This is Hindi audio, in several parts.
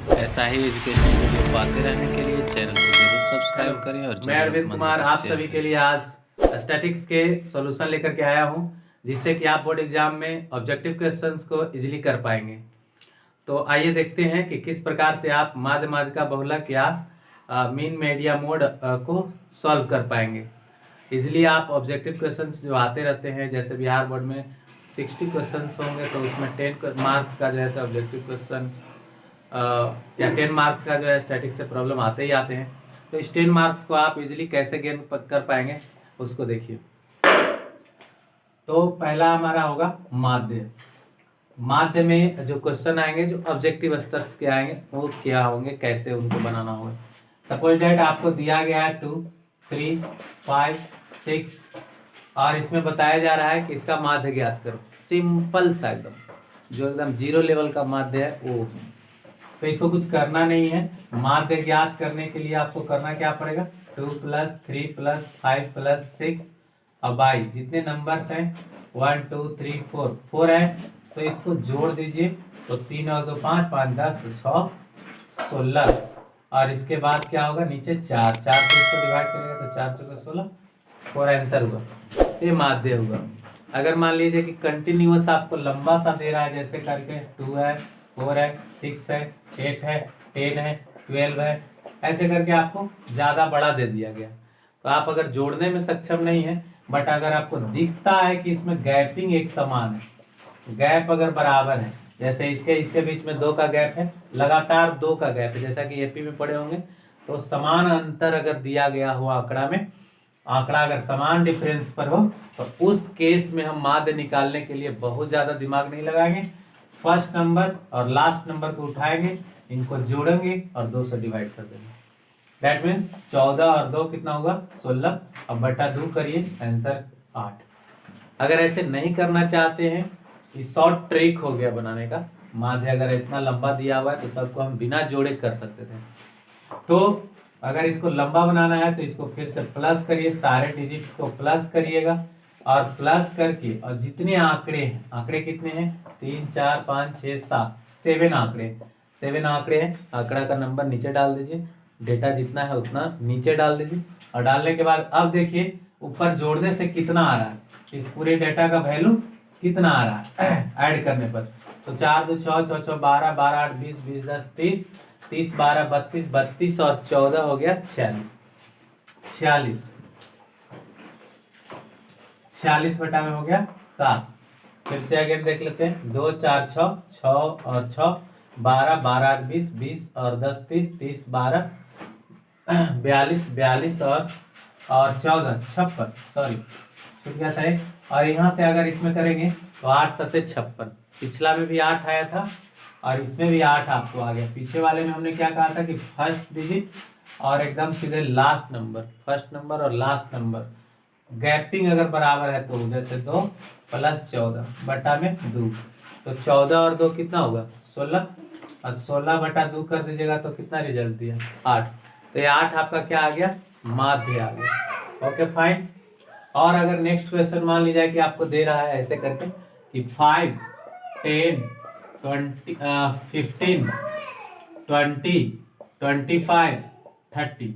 ऐसा ही एजुकेशन वीडियो पाते रहने के लिए चैनल को जरूर सब्सक्राइब करें और मैं अरविंद कुमार आप सभी के लिए आज स्टैटिक्स के सॉल्यूशन लेकर के आया हूं, जिससे कि आप बोर्ड एग्जाम में ऑब्जेक्टिव क्वेश्चंस को इजीली कर पाएंगे। तो आइए देखते हैं कि किस प्रकार से आप माध्य माध्यिका बहुलक या मीन मीडिया मोड को सॉल्व कर पाएंगे। इजीली आप ऑब्जेक्टिव क्वेश्चंस जो आते रहते हैं, जैसे बिहार बोर्ड में 60 क्वेश्चंस होंगे तो उसमें 10 मार्क्स का जो है ऑब्जेक्टिव क्वेश्चन या 10 मार्क्स का जो है स्टैटिक्स से प्रॉब्लम आते ही आते हैं। तो इस 10 मार्क्स को आप इजीली कैसे गेन कर पाएंगे उसको देखिए। तो पहला हमारा होगा माध्य। माध्य में जो क्वेश्चन आएंगे, जो ऑब्जेक्टिव स्तर के आएंगे, वो क्या होंगे, कैसे उनको बनाना होगा। सपोज डेट आपको दिया गया है 2, 3, 5, 6 और इसमें बताया जा रहा है कि इसका माध्य ज्ञात करो। सिंपल सा एकदम, जो एकदम जीरो लेवल का माध्य है वो। तो इसको कुछ करना नहीं है। माध्य ज्ञात करने के लिए आपको करना क्या पड़ेगा, 2 + 3 + 5 + 6 और बाई जितने नंबर्स हैं 1 2 3 4 है, तो इसको जोड़ दीजिए। तो 3 और 2 5, 5 10 6 16 और इसके बाद क्या होगा, नीचे 4 4 से इसको डिवाइड करेगा तो 4 × 16 4 आंसर हुआ। ये माध्य होगा। अगर मान लीजिए कि कंटिन्यूअस आपको लंबा सा दे रहा है, जैसे करके 2 है, 4 है, 6 है, 8 है, 10 है, 12 है, ऐसे करके आपको ज़्यादा बड़ा दे दिया गया। तो आप अगर जोड़ने में सक्षम नहीं है, बट अगर आपको दिखता है कि इसमें गैपिंग एक समान है, गैप अगर बराबर है, जैसे इसके बीच में 2 का गैप है, लगातार 2 का गैप है, जैसा कि एपी में पढ़े होंगे, तो समान अंतर अगर दिया गया हो आंकड़ा में, आंकड़ा अगर समान डिफरेंस पर हो, तो उस केस में हम माध्य निकालने के लिए बहुत ज़्यादा दिमाग नहीं लगाएंगे। फर्स्ट नंबर और लास्ट नंबर को उठाएंगे, इनको जोड़ेंगे और 2 से डिवाइड कर देंगे। दैट मीन्स 14 और 2 कितना होगा, 16। अब बटा 2 करिए, आंसर 8। अगर ऐसे नहीं करना चाहते हैं, ये शॉर्ट ट्रिक हो गया बनाने का। माध्य अगर इतना लंबा दिया हुआ है तो सबको हम बिना जोड़े कर सकते थे। तो अगर इसको लंबा बनाना है तो इसको फिर से प्लस करिए, सारे डिजिट्स को प्लस करिएगा और प्लस करके, और जितने आंकड़े हैं, आंकड़े कितने हैं, 3 4 5 6 7 7 आंकड़े, 7 आंकड़े हैं, आंकड़ा का नंबर नीचे डाल दीजिए, डेटा जितना है उतना नीचे डाल दीजिए। और डालने के बाद अब देखिए ऊपर जोड़ने से कितना आ रहा है, इस पूरे डेटा का वैल्यू कितना आ रहा है ऐड करने पर। तो 4 2 6 6 6 12 12 8 20 20 10 30 30 12 32 32 और 14 हो गया 46 46 46 बटा में हो गया 7। फिर से अगेन देख लेते हैं, 2 4 6 6 और 6 12 12 8 20 20 और 10 30 30 12 42 42 और 14 56, सॉरी छूट गया था। और यहाँ से अगर इसमें करेंगे तो 8 7 56, पिछला में भी 8 आया था और इसमें भी 8 आपको आ गया। पीछे वाले में हमने क्या कहा था कि फर्स्ट डिजिट और एकदम सीधे लास्ट नंबर, फर्स्ट नंबर और लास्ट नंबर गैपिंग अगर बराबर है तो जैसे 2 + 14 बटा में 2, तो 14 और 2 कितना होगा, 16 और 16 बटा 2 कर दीजिएगा तो कितना रिजल्ट दिया, 8। तो ये 8 आपका क्या आ गया, माध्य आ गया। Okay fine. और अगर नेक्स्ट क्वेश्चन मान लीजिए कि आपको दे रहा है ऐसे करके कि 5 10 20 15 20 25 30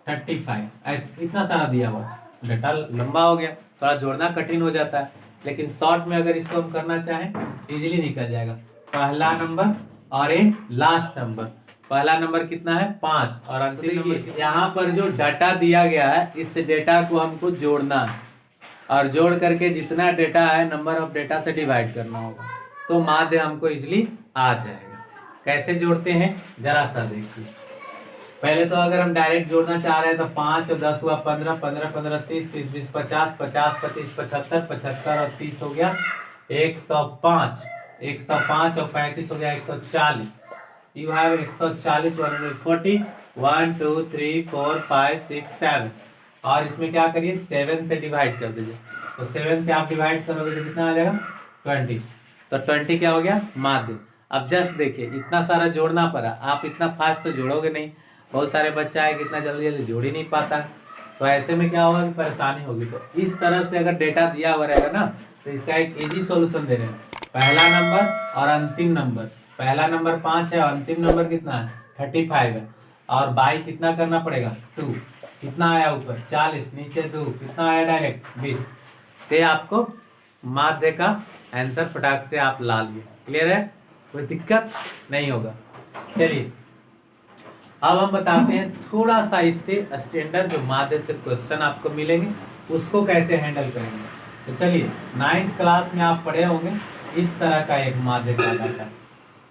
35, इतना सारा दिया हुआ, डेटा लंबा हो गया, थोड़ा जोड़ना कठिन हो जाता है। लेकिन शॉर्ट में अगर इसको हम करना चाहें इजीली निकल जाएगा। पहला नंबर और एक लास्ट नंबर, पहला नंबर कितना है 5 और अंतिम नंबर। यहाँ पर जो डाटा दिया गया है, इस डेटा को हमको जोड़ना है और जोड़ करके जितना डेटा है नंबर ऑफ डेटा से डिवाइड करना होगा, तो माध्य हमको इजीली आ जाएगा। कैसे जोड़ते हैं जरा सा देखिए। पहले तो अगर हम डायरेक्ट जोड़ना चाह रहे हैं तो 5 और 10 हुआ 15 15 15 30 30 20 50 50 25 75 75 और 30 हो गया 105 105 और 35 हो गया 140। You have 140 140 1 2 3 4 5 6 7 और इसमें क्या करिए 7 से डिवाइड कर दीजिए। तो 7 से आप डिवाइड करोगे तो कितना आ जाएगा 20। तो 20 क्या हो गया, माध्य। अब जस्ट देखिए इतना सारा जोड़ना पड़ा, आप इतना फास्ट तो जोड़ोगे नहीं, बहुत सारे बच्चा है कि इतना जल्दी जल्दी जोड़ ही नहीं पाता। तो ऐसे में क्या होगा कि परेशानी होगी। तो इस तरह से अगर डेटा दिया हुआ रहेगा ना, तो इसका एक इजी सॉल्यूशन दे रहे हैं, पहला नंबर और अंतिम नंबर, पहला नंबर 5 है और अंतिम नंबर कितना है 35 है। और बाई कितना करना पड़ेगा 2, कितना आया ऊपर 40, नीचे 2, कितना आया डायरेक्ट 20। तो ये आपको माध्य का आंसर फटाक से आप ला लिए। क्लियर है, कोई दिक्कत नहीं होगा। चलिए अब हम बताते हैं थोड़ा सा इससे स्टैंडर्ड जो माध्य से क्वेश्चन आपको मिलेंगे उसको कैसे हैंडल करेंगे। तो चलिए 9th क्लास में आप पढ़े होंगे इस तरह का एक माध्य का डाटा,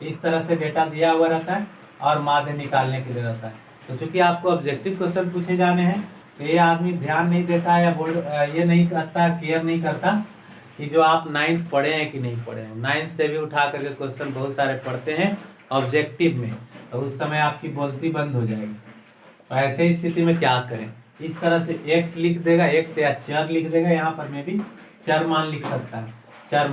इस तरह से डेटा दिया हुआ रहता है और माध्य निकालने के लिए रहता है। तो चूंकि आपको ऑब्जेक्टिव क्वेश्चन पूछे जाने हैं तो ये आदमी ध्यान नहीं देता है या बोर्ड ये नहीं करता, केयर नहीं करता कि जो आप 9th पढ़े हैं कि नहीं पढ़े हैं। 9th से भी उठा करके क्वेश्चन बहुत सारे पढ़ते हैं ऑब्जेक्टिव में, तो उस समय आपकी बोलती बंद हो जाएगी। तो ऐसे स्थिति में क्या करें, इस तरह से x लिख देगा, x या चर लिख देगा, यहाँ पर मैं भी चर मान लिख सकता है, चर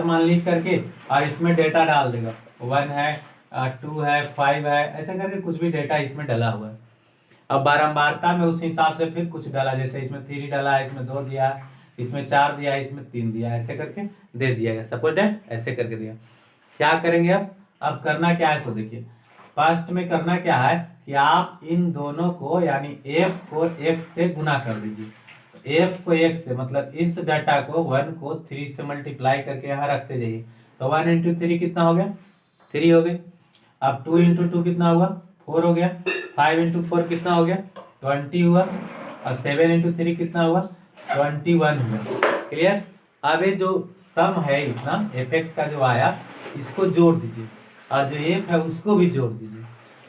मान लिख करके और इसमें डेटा डाल देगा 1 है 2 है 5 है, ऐसे करके कुछ भी डेटा इसमें डाला हुआ है। अब बारंबारता में उस हिसाब से फिर कुछ डाला, जैसे इसमें 3 डाला है, इसमें 2 दिया, इसमें 4 दिया, इसमें 3 दिया, ऐसे करके दे दिया गया। सपोज दैट ऐसे करके दिया। क्या करेंगे अब करना क्या है, सो देखिए फर्स्ट में करना क्या है कि आप इन दोनों को यानी f को x से गुना कर दीजिए। f को x से मतलब इस डाटा को 1 को 3 से मल्टीप्लाई करके यहाँ रखते जाइए। तो 1 इंटू 3 कितना हो गया 3 हो गई। अब 2 इंटू 2 कितना हुआ 4 हो गया। 5 इंटू 4 कितना हो गया 20 हुआ। और 7 इंटू 3 कितना हुआ 21 हुआ। क्लियर। अब ये जो सम है इतना fx का जो आया इसको जोड़ दीजिए और जो f है उसको भी जोड़ दीजिए।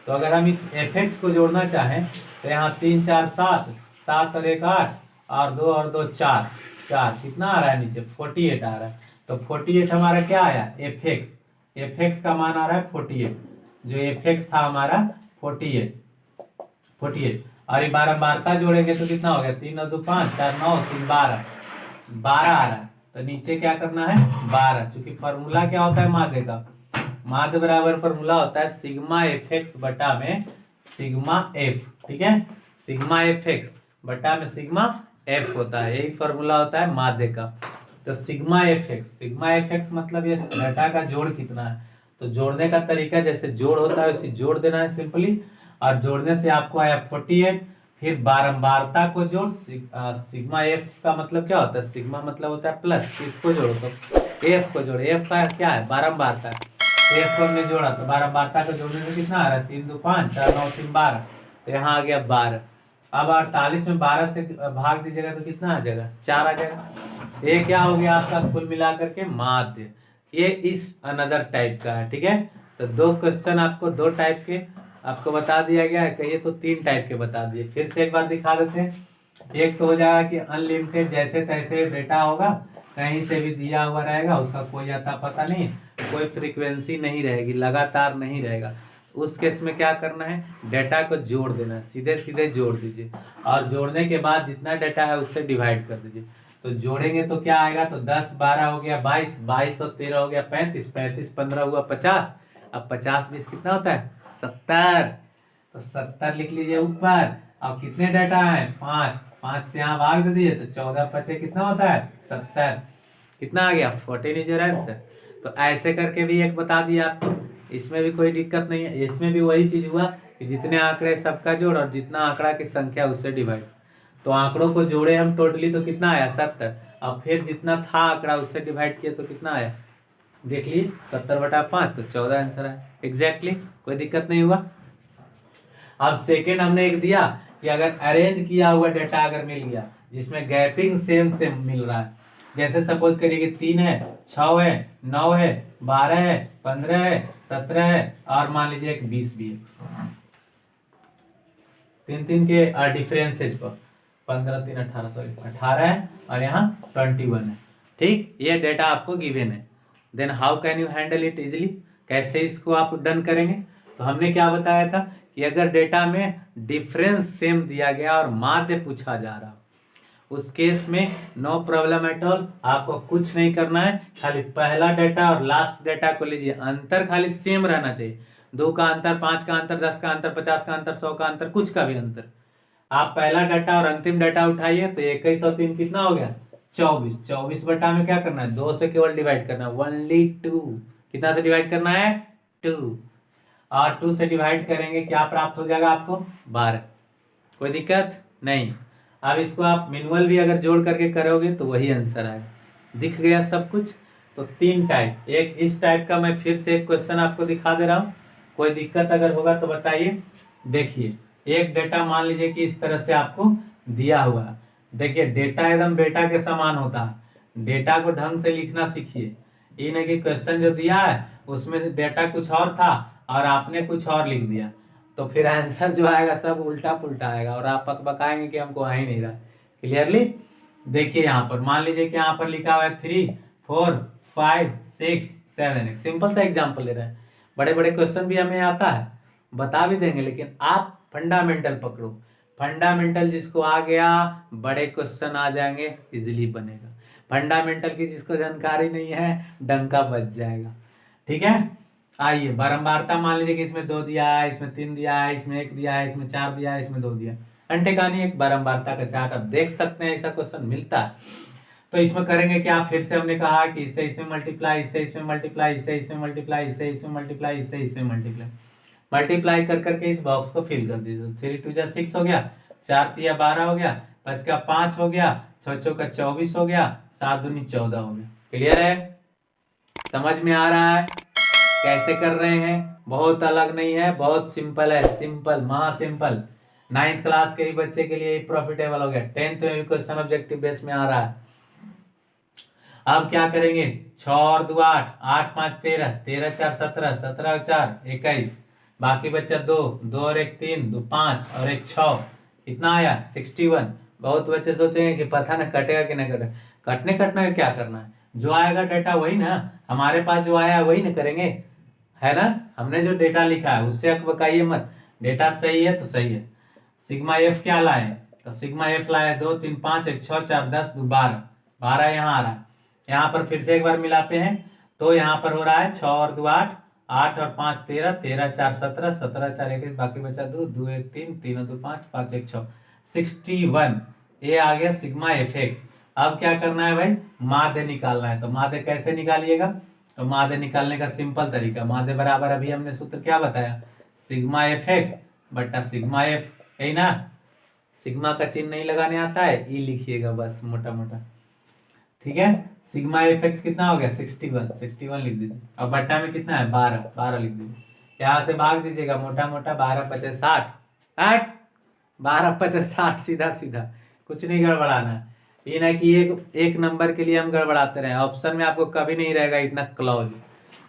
तो अगर हम इस fx को जोड़ना चाहें तो यहाँ 3 4 7, 7 और 1 8 और 2 और 2 4, कितना आ रहा है नीचे 48 आ रहा है। तो 48 हमारा क्या आया fx का मान आ रहा है 48, जो fx था हमारा 48। और ये बारंबारता जोड़ेंगे तो कितना हो गया 3 और 2 5, 4 9, 3 12 आ रहा है। तो नीचे क्या करना है 12, चूंकि फॉर्मूला क्या होता है माध्य का, माध्य बराबर फॉर्मूला होता है सिग्मा fx बटा में सिग्मा f। ठीक है, सिग्मा fx बटा में सिग्मा f होता है, यही फॉर्मूला होता है माध्य का। तो सिग्मा fx मतलब ये डाटा का जोड़ कितना है। तो जोड़ने का तरीका जैसे जोड़ होता है उसी जोड़ देना है सिंपली। और जोड़ने से आपको आया 48, फिर बारंबारता को जोड़ सिग्मा f का मतलब क्या होता है, सिग्मा मतलब होता है प्लस, इसको जोड़ो तो f को जोड़ो, f का क्या है बारंबारता, f को हमने जोड़ा तो बारंबारता को जोड़ने से कितना आ रहा है 3 2 5, 4 9 3 12, तो यहाँ आ गया 12। अब 48 में 12 से भाग दीजिएगा तो कितना आ जाएगा 4 आ जाएगा। ये क्या हो गया आपका कुल मिलाकर के माध्य। ये इस अनदर टाइप का है। ठीक है, तो 2 क्वेश्चन आपको 2 टाइप के आपको बता दिया गया है, कहिए तो 3 टाइप के बता दिए। फिर से एक बार दिखा देते हैं। एक तो हो जाएगा कि अनलिमिटेड जैसे तैसे डेटा होगा, कहीं से भी दिया हुआ रहेगा, उसका कोई आता पता नहीं, कोई फ्रीक्वेंसी नहीं रहेगी, लगातार नहीं रहेगा। उस केस में क्या करना है डेटा को जोड़ देना है, सीधे सीधे जोड़ दीजिए और जोड़ने के बाद जितना डेटा है उससे डिवाइड कर दीजिए। तो जोड़ेंगे तो क्या आएगा, तो 10 12 हो गया 22, 22 और 13 हो गया 35, 35 15 हुआ 50। अब 50 20 कितना होता है 70। तो 70 लिख लीजिए ऊपर। अब कितने डाटा है 5 से यहाँ भाग दे दीजिए तो 14 5 कितना होता है 70। कितना आ गया 14 इज योर आंसर। तो ऐसे करके भी एक बता दिया आपको, इसमें भी कोई दिक्कत नहीं है। इसमें भी वही चीज हुआ कि जितने आंकड़े सबका जोड़ और जितना आंकड़ा की संख्या उससे डिवाइड। तो आंकड़ों को जोड़े हम टोटली तो कितना आया 70। अब फिर जितना था आंकड़ा उससे डिवाइड किया तो कितना आया देख लीजिए 70/5, तो 14 आंसर है एग्जैक्टली, कोई दिक्कत नहीं हुआ। अब सेकेंड हमने एक दिया कि अगर अरेंज किया हुआ डेटा अगर मिल गया जिसमें गैपिंग सेम मिल रहा है, जैसे सपोज करिए कि 3 है 6 है 9 है 12 है 15 है 17 है और मान लीजिए एक 20 भी है, 3 के डिफरेंसेज पर 15 3 18 सॉरी 18 है और यहाँ 21 है। ठीक, ये डेटा आपको गिवन है। Then how can you handle it easily, कैसे इसको आप डन करेंगे। तो हमने क्या बताया था कि अगर डेटा में डिफरेंस सेम दिया गया और माध्य पूछा जा रहा उस केस में नो प्रॉब्लम एट ऑल, आपको कुछ नहीं करना है, खाली पहला डेटा और लास्ट डेटा को लीजिए, अंतर खाली सेम रहना चाहिए। 2 का अंतर, 5 का अंतर, 10 का अंतर, 50 का अंतर, 100 का अंतर, कुछ का भी अंतर। आप पहला डाटा और अंतिम डाटा उठाइए तो 21 और 3 कितना हो गया 24। 24 बटा में क्या करना है 2 से केवल डिवाइड करना है, ओनली 2। कितना से डिवाइड करना है 2 और 2 से डिवाइड करेंगे, क्या प्राप्त हो जाएगा आपको 12। कोई दिक्कत नहीं। अब इसको आप मैनुअल भी अगर जोड़ करके करोगे तो वही आंसर आएगा। दिख गया सब कुछ। तो 3 टाइप, एक इस टाइप का मैं फिर से एक क्वेश्चन आपको दिखा दे रहा हूँ, कोई दिक्कत अगर होगा तो बताइए। देखिए एक डेटा मान लीजिए कि इस तरह से आपको दिया हुआ है। देखिए डेटा एकदम बेटा के समान होता है, डेटा को ढंग से लिखना सीखिए। ये नहीं कि क्वेश्चन जो दिया है उसमें डेटा कुछ और था और आपने कुछ और लिख दिया, तो फिर आंसर जो आएगा सब उल्टा पुल्टा आएगा और आप बकाएंगे कि हमको आ ही नहीं रहा। क्लियरली देखिए यहाँ पर मान लीजिए कि यहाँ पर लिखा हुआ है 3 4 5 6 7। एक सिंपल सा एग्जांपल ले रहे हैं। बड़े बड़े क्वेश्चन भी हमें आता है, बता भी देंगे, लेकिन आप फंडामेंटल पकड़ो। फंडामेंटल जिसको आ गया बड़े क्वेश्चन आ जाएंगे, इजीली बनेगा। फंडामेंटल की जिसको जानकारी नहीं है डंका बच जाएगा। ठीक है, आइए बारंबारता मान लीजिए कि इसमें 2 दिया है, इसमें 3 दिया है, इसमें 1 दिया है, इसमें 4 दिया है, इसमें 2 दिया है। अंटे कहानी एक बारंबारता का चार्ट आप देख सकते हैं, ऐसा क्वेश्चन मिलता है। तो इसमें करेंगे क्या, फिर से हमने कहा कि इससे इसमें मल्टीप्लाई, इससे इसमें मल्टीप्लाई, इससे इसमें मल्टीप्लाई, इससे इसमें मल्टीप्लाई, इससे इसमें मल्टीप्लाई, मल्टीप्लाई कर करके इस बॉक्स को फिल कर दीजिए। 3 2 जा 6 हो गया, 4 3 12 हो गया, 5 का 5 हो गया, 6 6 का 24 हो गया, 7 दूनी 14 हो गया। क्लियर है, समझ में आ रहा है कैसे कर रहे हैं? बहुत अलग नहीं है, बहुत सिंपल है, सिंपल महा सिंपल। 9th क्लास के ही बच्चे के लिए प्रॉफिटेबल हो गया। 10th में भी क्वेश्चन ऑब्जेक्टिव बेस में आ रहा है। अब क्या करेंगे, 6 और 2 8, 8 5 13, 13 4 17, 17 और 4 21, बाकी बच्चा 2, 2 और 1 3, 2 5 और 1 6, कितना आया 61। बहुत बच्चे सोचेंगे कि पता ना कटेगा कि नहीं कटेगा। कटने कटना है, क्या करना है, जो आएगा डेटा वही ना, हमारे पास जो आया वही ना करेंगे, है ना। हमने जो डेटा लिखा है उससे अकबकाइए मत, डेटा सही है तो सही है। सिग्मा एफ क्या लाए, तो सिग्मा एफ लाए 2 3 5 1 6 4 10 2 12, 12 यहाँ आ रहा है। यहाँ पर फिर से एक बार मिलाते हैं, तो यहाँ पर हो रहा है 6 और 2 8, 8 और 5 13, 13 4 17, 17 4 21, बाकी बचा 2, 2 1 3, 3 और 2 5, 5 1 6, 61। ये आ गया सिग्मा एफ एक्स। अब क्या करना है भाई, माध्य निकालना है। तो माध्य कैसे निकालिएगा, तो माध्य निकालने का सिंपल तरीका, माध्य बराबर अभी हमने सूत्र क्या बताया, सिग्मा एफ एक्स बटा सिग्मा एफ, है ना। सिग्मा का चिन्ह नहीं लगाने आता है, ई लिखिएगा बस मोटा मोटा, ठीक है। सिग्मा एफ एक्स कितना हो गया 61, 61 लिख दीजिए। और बट्टा में कितना है 12, 12 लिख दीजिए। यहाँ से भाग दीजिएगा मोटा मोटा, 12 5 60, 8 12 5 60, सीधा सीधा, कुछ नहीं गड़बड़ाना है। ये ना कि एक नंबर के लिए हम गड़बड़ाते रहे। ऑप्शन में आपको कभी नहीं रहेगा इतना क्लॉज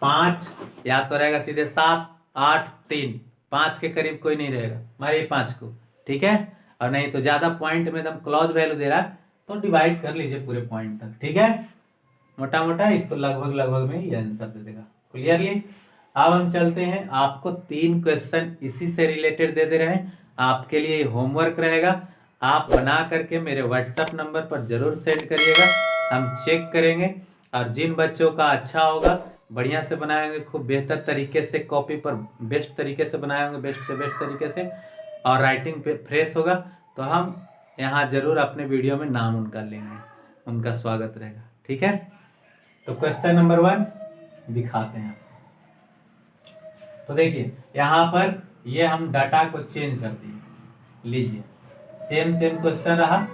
5, या तो रहेगा सीधे 7 8 3, 5 के करीब कोई नहीं रहेगा, मारिए 5 को, ठीक है। और नहीं तो ज्यादा पॉइंट में एकदम क्लॉज वैल्यू दे रहा है तो डिवाइड कर लीजिए पूरे पॉइंट तक, ठीक है। मोटा मोटा इसको लगभग लगभग में ही आंसर दे देगा। क्लियरली अब हम चलते हैं, आपको 3 क्वेश्चन इसी से रिलेटेड दे दे रहे हैं, आपके लिए होमवर्क रहेगा। आप बना करके मेरे व्हाट्सएप नंबर पर जरूर सेंड करिएगा, हम चेक करेंगे। और जिन बच्चों का अच्छा होगा, बढ़िया से बनाएंगे, खूब बेहतर तरीके से कॉपी पर बेस्ट तरीके से बनाएंगे, बेस्ट से बेस्ट तरीके से, और राइटिंग पे फ्रेश होगा, तो हम यहाँ जरूर अपने वीडियो में नाम उनका लेंगे, उनका स्वागत रहेगा, ठीक है। तो क्वेश्चन नंबर 1 दिखाते हैं। तो देखिए यहाँ पर ये हम डाटा को चेंज कर दिए, लीजिए सेम क्वेश्चन रहा,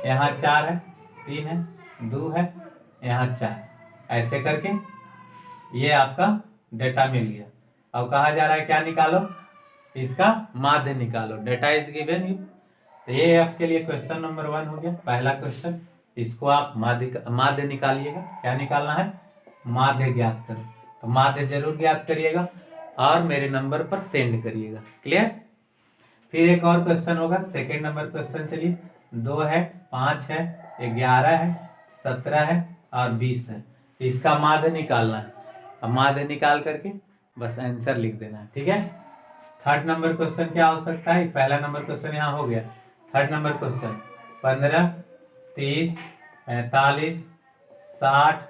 यहाँ 4 है, 3 है, 2 है, यहाँ 4, ऐसे करके ये आपका डेटा मिल गया। अब कहा जा रहा है क्या निकालो, इसका माध्य निकालो, डेटा इज गिवन यू। तो ये आपके लिए क्वेश्चन नंबर 1 हो गया, पहला क्वेश्चन। इसको आप माध्य निकालिएगा। क्या निकालना है, माध्य ज्ञात करो। तो माध्य जरूर ज्ञात करिएगा और मेरे नंबर पर सेंड करिएगा। क्लियर। फिर एक और क्वेश्चन होगा, सेकेंड नंबर क्वेश्चन। चलिए 2 है, 5 है, 11 है, 17 है और 20 है। इसका माध्य निकालना है। अब माध्य निकाल करके बस आंसर लिख देना है, ठीक है। थर्ड नंबर क्वेश्चन क्या हो सकता है, पहला नंबर क्वेश्चन यहाँ हो गया। थर्ड नंबर क्वेश्चन 15 30 45 60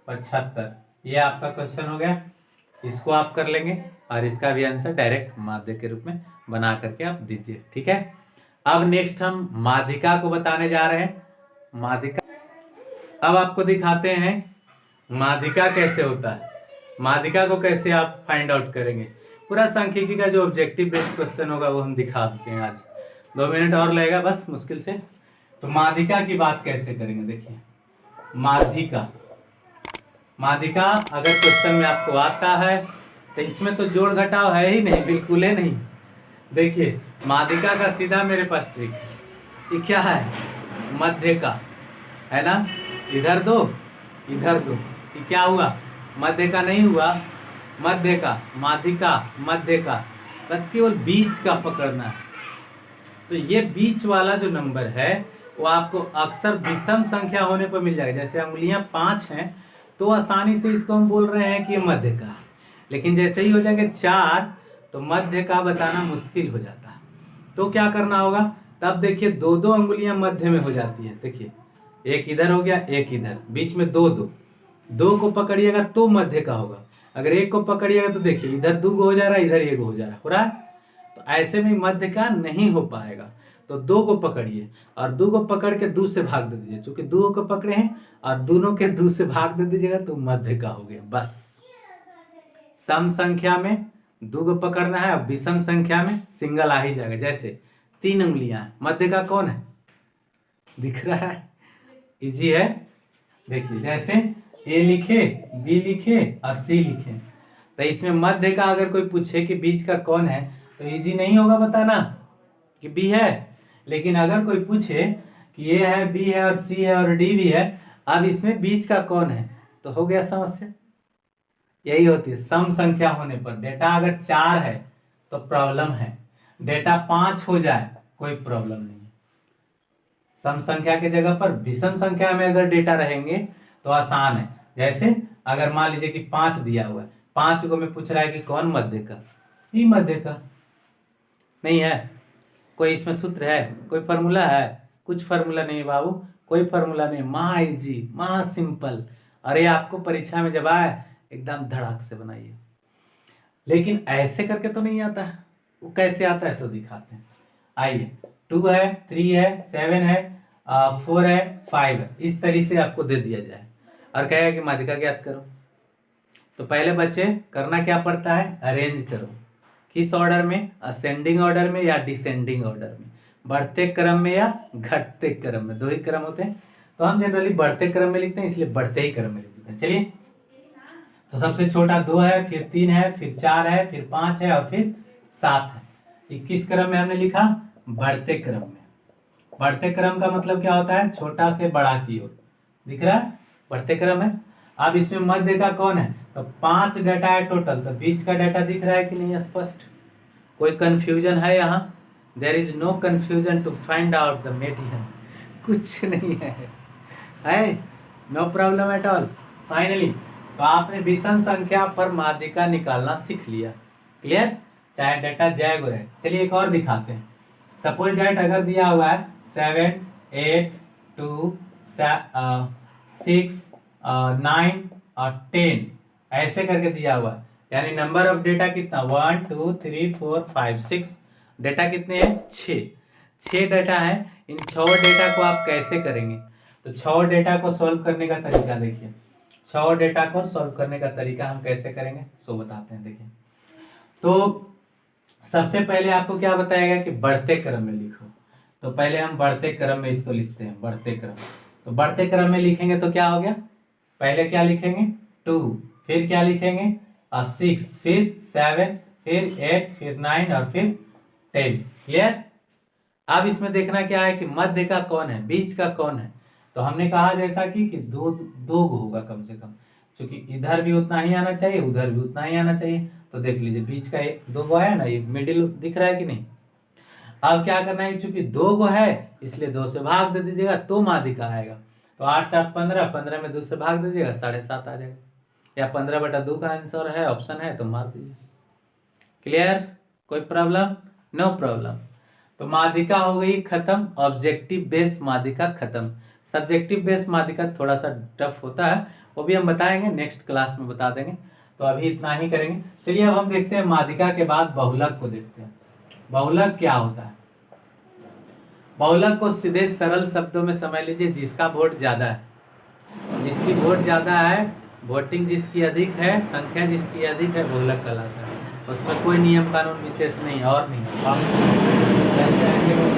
75, ये आपका क्वेश्चन हो गया। इसको आप कर लेंगे और इसका भी आंसर डायरेक्ट माध्य के रूप में बना करके आप दीजिए, ठीक है। अब नेक्स्ट हम माध्यिका को बताने जा रहे हैं। माध्यिका अब आपको दिखाते हैं माध्यिका कैसे होता है। माध्यिका को कैसे आप फाइंड आउट करेंगे, पूरा सांख्यिकी का जो ऑब्जेक्टिव बेस्ड क्वेश्चन होगा वो हम दिखा देते हैं आज। 2 मिनट और लगेगा बस मुश्किल से। तो माध्यिका की बात कैसे करेंगे, देखिए माध्यिका अगर क्वेश्चन में आपको आता है तो इसमें तो जोड़ घटाव है ही नहीं, बिल्कुल ही नहीं। देखिए माध्यिका का सीधा मेरे पास ट्रिक है, ये क्या है, मध्य का है ना, इधर दो इधर दो, ये क्या हुआ, मध्य का नहीं हुआ, मध्य का, माध्यिका मध्य का, बस केवल बीच का पकड़ना है। तो ये बीच वाला जो नंबर है वो आपको अक्सर विषम संख्या होने पर मिल जाएगा। जैसे उंगलियां 5 हैं तो आसानी से इसको हम बोल रहे हैं कि ये मध्य का है, लेकिन जैसे ही हो जाएंगे 4 तो मध्य का बताना मुश्किल हो जाता है। तो क्या करना होगा, तब देखिए 2-2 उंगलियां मध्य में हो जाती है। देखिए एक इधर हो गया, एक इधर, बीच में 2 को पकड़िएगा तो मध्य का होगा। अगर एक को पकड़िएगा तो देखिए इधर 2 हो जा रहा है, इधर 1 हो जा रहा है, हो रहा है। तो ऐसे में मध्य का नहीं हो पाएगा। तो 2 को पकड़िए और 2 को पकड़ के 2 से भाग दे दीजिए, चूंकि 2 को पकड़े हैं और दोनों के 2 से भाग दे दीजिएगा तो मध्य का हो गया। बस सम संख्या में 2 को पकड़ना है और विषम संख्या में सिंगल आ ही जाएगा। जैसे 3 उंगलियां, मध्य का कौन है, दिख रहा है, इजी है। देखिए जैसे ए लिखे, बी लिखे और सी लिखे, तो इसमें मध्य का अगर कोई पूछे कि बीच का कौन है तो इजी नहीं होगा बताना कि बी है। लेकिन अगर कोई पूछे कि ए है, बी है और सी है और डी भी है, अब इसमें बीच का कौन है तो हो गया समस्या। यही होती है सम संख्या होने पर। डेटा अगर 4 है तो प्रॉब्लम है, डेटा 5 हो जाए कोई प्रॉब्लम नहीं है। सम संख्या की जगह पर विषम संख्या में अगर डेटा रहेंगे तो आसान है। जैसे अगर मान लीजिए कि 5 दिया हुआ है, 5 को मैं पूछ रहा है कि कौन मध्य का, ही मध्य का नहीं है। कोई इसमें सूत्र है, कोई फॉर्मूला है, कुछ फॉर्मूला नहीं है बाबू, कोई फॉर्मूला नहीं, महा इजी महा सिंपल। अरे आपको परीक्षा में जब आए एकदम धड़ाक से बनाइए। लेकिन ऐसे करके तो नहीं आता है, वो कैसे आता है सो दिखाते हैं। आइए 2 है, 3 है, 7 है, 4 है, 5 है, इस तरीके से आपको दे दिया जाए और कहेगा कि माध्यिका ज्ञात करो। तो पहले बच्चे करना क्या पड़ता है, अरेंज करो। किस ऑर्डर में, असेंडिंग ऑर्डर में या डिसेंडिंग ऑर्डर में, बढ़ते क्रम में या घटते क्रम में, 2 ही क्रम होते हैं। तो हम जनरली बढ़ते क्रम में लिखते हैं, इसलिए बढ़ते ही क्रम में लिख देते हैं। चलिए तो सबसे छोटा 2 है, फिर 3 है, फिर 4 है, फिर 5 है और फिर 7 है। ये किस क्रम में हमने लिखा, बढ़ते क्रम में। बढ़ते क्रम का मतलब क्या होता है, छोटा से बड़ा की ओर, दिख रहा है, बढ़ते क्रम है। अब इसमें मध्य का कौन है, तो 5 डाटा है टोटल, तो बीच का डाटा दिख रहा है कि नहीं स्पष्ट, कोई कंफ्यूजन है यहाँ, there is no confusion to find out the medium, कुछ नहीं है no problem at all. Finally तो आपने विषम संख्या पर माध्यिका निकालना सीख लिया, क्लियर, चाहे डाटा जय गो रहे। चलिए एक और दिखाते हैं। सपोज डेट अगर दिया हुआ है 7, 8, 2, 6, 9 और 10 ऐसे करके दिया हुआ है, यानी नंबर ऑफ डेटा कितना 1 2 3 4 5 6, डेटा कितने हैं 6 डेटा है। इन 6 डेटा को आप कैसे करेंगे, तो 6 डेटा को सॉल्व करने का तरीका देखिए। 6 डेटा को सॉल्व करने का तरीका हम कैसे करेंगे सो बताते हैं। देखिए तो सबसे पहले आपको क्या बताएगा कि बढ़ते क्रम में लिखो, तो पहले हम बढ़ते क्रम में इसको लिखते हैं, बढ़ते क्रम। तो बढ़ते क्रम में लिखेंगे तो क्या हो गया, पहले क्या लिखेंगे 2, फिर क्या लिखेंगे 6, फिर 7, फिर 8, फिर 9 और फिर 10, क्लियर। अब इसमें देखना क्या है कि मध्य का कौन है, बीच का कौन है। तो हमने कहा जैसा कि 2 होगा कम से कम, क्योंकि इधर भी उतना ही आना चाहिए, उधर भी उतना ही आना चाहिए। तो देख लीजिए बीच का 2 आया ना, ये मिडिल दिख रहा है कि नहीं। अब क्या करना है, चूंकि 2 है इसलिए 2 से भाग दे दीजिएगा तो माध्यिका आएगा। तो 8 7 15, 15 में 2 से भाग दे दीजिएगा 7.5 आ जाएगा, या 15/2 का आंसर है, ऑप्शन है तो मार दीजिए। क्लियर, कोई प्रॉब्लम, नो प्रॉब्लम। तो माध्यिका हो गई खत्म, ऑब्जेक्टिव बेस्ड माध्यिका खत्म। सब्जेक्टिव बेस्ड माध्यिका थोड़ा सा टफ होता है, वो भी हम बताएंगे, नेक्स्ट क्लास में बता देंगे। तो अभी इतना ही करेंगे। चलिए अब हम देखते हैं माध्यिका के बाद बहुलक को देखते हैं। बहुलक क्या होता है, बहुलक को सीधे सरल शब्दों में समझ लीजिए, जिसका वोट ज्यादा है, जिसकी वोट ज्यादा है वोटिंग जिसकी अधिक है, संख्या जिसकी अधिक है, बहुलक कहलाता है। उसमें कोई नियम कानून विशेष नहीं और नहीं।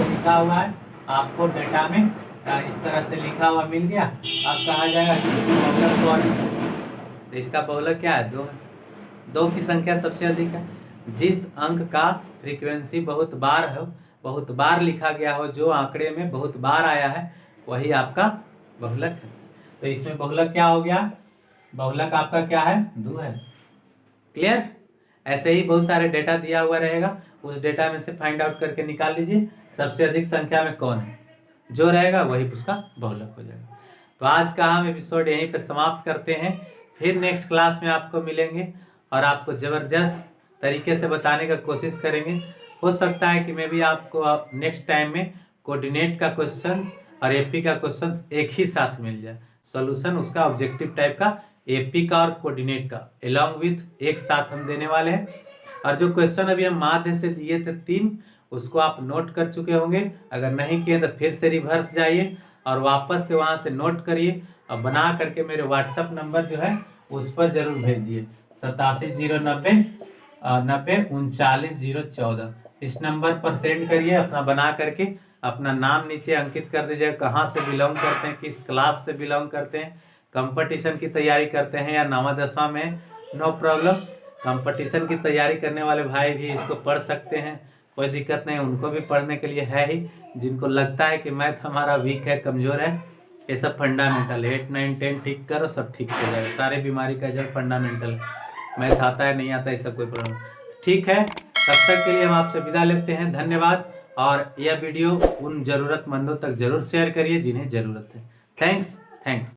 लिखा हुआ है आपको डेटा में इस तरह से लिखा हुआ मिल गया, अब कहा जाएगा कि बहुलक कौन है। तो इसका बहुलक क्या है? 2 है। 2 की संख्या सबसे अधिक है। जिस अंक का फ्रीक्वेंसी बहुत बार है, बहुत बार लिखा गया हो, जो आंकड़े में बहुत बार आया है, वही आपका बहुलक है। तो इसमें बहुलक क्या हो गया? बहुलक आपका क्या है? 2 है। क्लियर? ऐसे ही बहुत सारे डेटा दिया हुआ रहेगा, उस डेटा में से फाइंड आउट करके निकाल लीजिए सबसे अधिक संख्या में कौन है, जो रहेगा वही उसका बहुलक हो जाएगा। तो आज का हम एपिसोड यहीं पर समाप्त करते हैं। फिर नेक्स्ट क्लास में आपको मिलेंगे और आपको ज़बरदस्त तरीके से बताने का कोशिश करेंगे। हो सकता है कि मैं भी आपको नेक्स्ट टाइम में कोऑर्डिनेट का क्वेश्चंस और एपी का क्वेश्चंस एक ही साथ मिल जाए, सॉल्यूशन उसका ऑब्जेक्टिव टाइप का, एपी का और कोऑर्डिनेट का अलॉन्ग विथ एक साथ हम देने वाले हैं। और जो क्वेश्चन अभी हम माध्य से दिए थे 3, उसको आप नोट कर चुके होंगे। अगर नहीं किए तो फिर से रिवर्स जाइए और वापस से वहाँ से नोट करिए और बना करके मेरे व्हाट्सएप नंबर जो है उस पर जरूर भेजिए 8709903914। इस नंबर पर सेंड करिए अपना बना करके, अपना नाम नीचे अंकित कर दीजिए, कहाँ से बिलोंग करते हैं, किस क्लास से बिलोंग करते हैं, कंपटीशन की तैयारी करते हैं या 9वां 10वां में, नो प्रॉब्लम। कंपटीशन की तैयारी करने वाले भाई भी इसको पढ़ सकते हैं, कोई दिक्कत नहीं, उनको भी पढ़ने के लिए है ही। जिनको लगता है कि मैथ हमारा वीक है, कमज़ोर है, ये सब फंडामेंटल है। 8 9 10 ठीक करो, सब ठीक हो जाएगा। सारे बीमारी का जड़ फंडामेंटल है। मैथ आता है नहीं आता, ऐसा कोई प्रॉब्लम ठीक है। तब तक के लिए हम आपसे विदा लेते हैं, धन्यवाद। और यह वीडियो उन ज़रूरतमंदों तक जरूर शेयर करिए जिन्हें ज़रूरत है। थैंक्स।